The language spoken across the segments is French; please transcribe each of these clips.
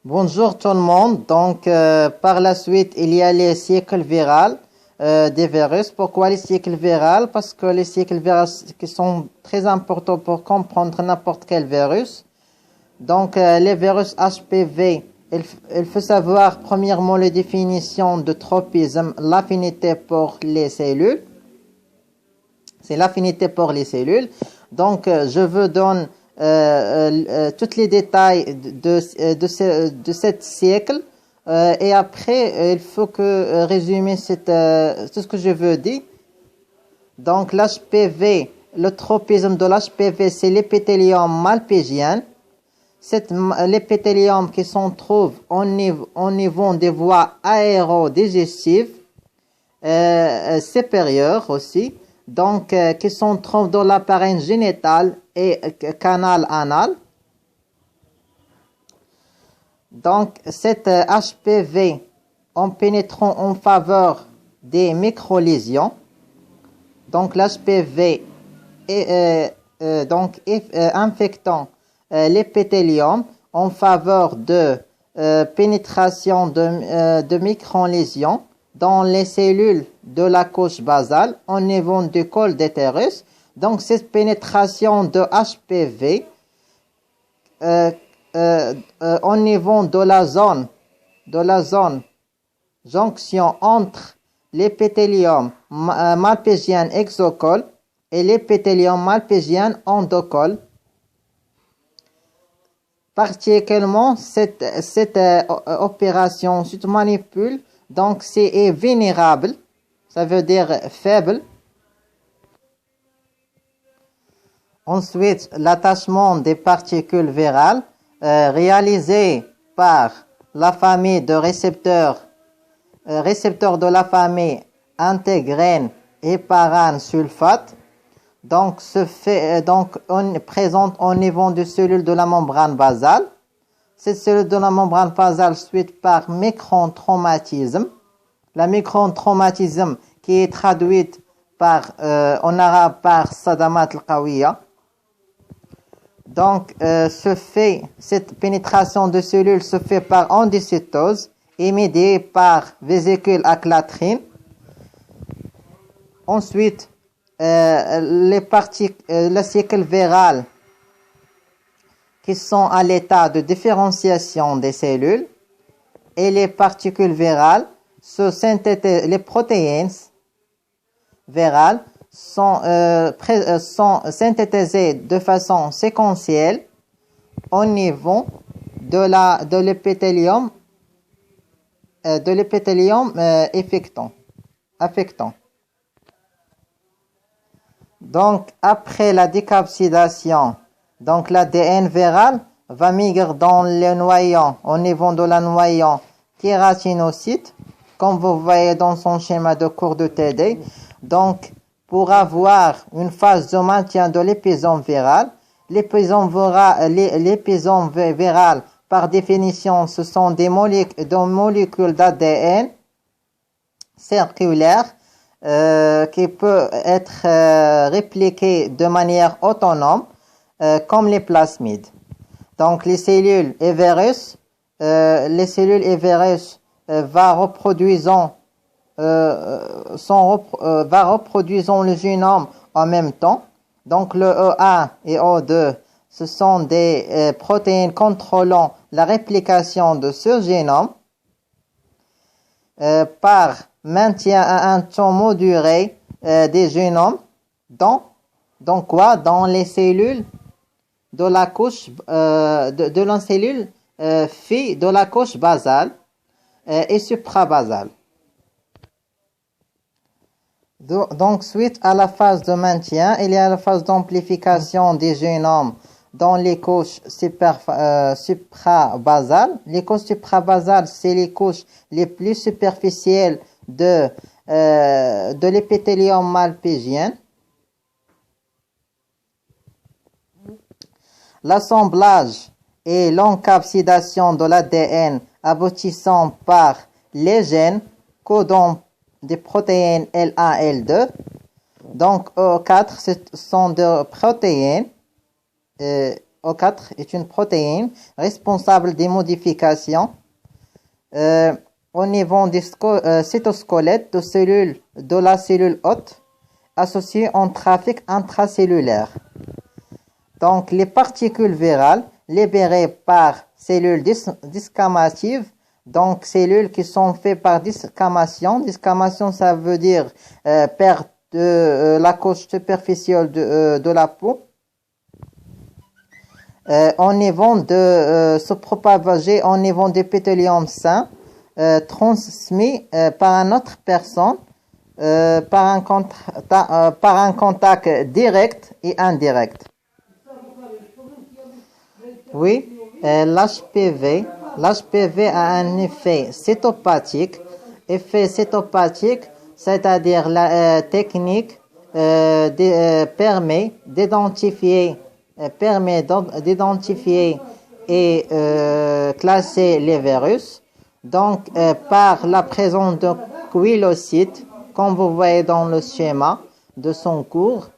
Bonjour tout le monde. Donc, par la suite, il y a les cycles viraux des virus. Pourquoi les cycles viraux? Parce que les cycles viraux qui sont très importants pour comprendre n'importe quel virus. Donc, les virus HPV, il faut savoir premièrement la définition de tropisme, l'affinité pour les cellules. C'est l'affinité pour les cellules. Donc, je vous donne tous les détails de cette cycle. Et après, il faut que résumer tout ce que je veux dire. Donc, l'HPV, le tropisme de l'HPV, c'est l'épithélium malpigien. L'épithélium qui se trouve au niveau des voies aérodigestives supérieures aussi. Donc, qui se trouve dans l'appareil génital et canal anal. Donc, cette HPV, en pénétrant en faveur des microlésions, donc l'HPV infectant l'épithélium en faveur de pénétration de microlésions dans les cellules de la couche basale au niveau du col d'utérus. Donc, cette pénétration de HPV au niveau de la zone jonction entre l'épithélium malpigien exocole et l'épithélium malpigien endocole. Particulièrement, cette opération se manipule, donc c'est vulnérable, ça veut dire faible. Ensuite, l'attachement des particules virales réalisé par la famille de récepteurs de la famille intégrine et parane sulfate. Donc, on présente au niveau des cellules de la membrane basale. Cette cellule de la membrane basale suite par microtraumatisme. La microtraumatisme qui est traduite en arabe par sadamat al-qawiya. Donc, cette pénétration de cellules se fait par endocytose et médiée par vésicule aclatrine. Ensuite, les cycles virales qui sont à l'état de différenciation des cellules et les particules virales les protéines virales sont synthétisées de façon séquentielle au niveau de l'épithélium affectant. Donc, après la décapsidation, donc l'ADN viral va migrer dans le noyau, au niveau de la noyau kératinocyte, comme vous voyez dans son schéma de cours de TD. Donc, pour avoir une phase de maintien de l'épisome viral, l'épisome viral, par définition, ce sont des molécules d'ADN circulaires qui peuvent être répliquées de manière autonome, comme les plasmides. Donc, les cellules et virus va reproduisant le génome en même temps. Donc, le E1 et E2, ce sont des protéines contrôlant la réplication de ce génome par maintien à un temps modéré des génomes dans les cellules de la couche de l'encellule phi de la couche basale et suprabasale. Donc, suite à la phase de maintien, il y a la phase d'amplification des génomes dans les couches suprabasales. Les couches suprabasales, c'est les couches les plus superficielles de l'épithélium malpigien. L'assemblage et l'encapsidation de l'ADN aboutissant par les gènes codant des protéines L1 et L2. Donc, E4, ce sont des protéines O4 est une protéine responsable des modifications au niveau des cytosquelettes de cellules de la cellule hôte associées en trafic intracellulaire. Donc, les particules virales libérées par cellules discamatives, donc cellules qui sont faites par discamation. Discamation, ça veut dire perte de la couche superficielle de la peau. Au niveau de se propager au niveau de l'épithélium sain, transmis par une autre personne, par un contact direct et indirect. Oui, l'HPV a un effet cytopathique. Effet cytopathique, c'est-à-dire la technique permet d'identifier et classer les virus. Donc, par la présence de chouïlocytes, comme vous voyez dans le schéma de son cours,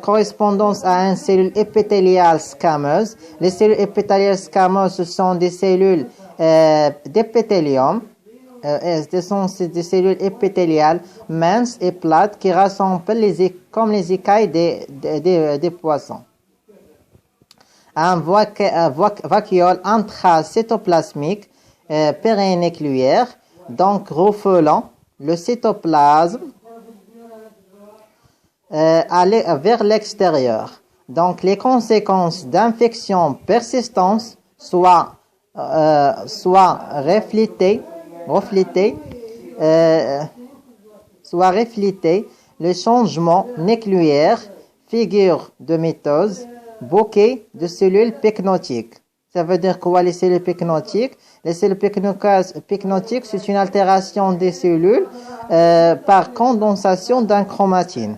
correspondance à une cellule épithéliale squameuse. Les cellules épithéliales squameuses, ce sont des cellules d'épithélium. Ce sont des cellules épithéliales minces et plates qui rassemblent comme les écailles des poissons. Un vacuole intracytoplasmique périnucléaire, donc refoulant le cytoplasme vers l'extérieur. Donc, les conséquences d'infection persistante soit reflétées, le changement nucléaire, figure de mitose, bouquet de cellules pycnotiques. Ça veut dire quoi les cellules pycnotiques? Les cellules pycnotiques, c'est une altération des cellules par condensation d'un chromatine.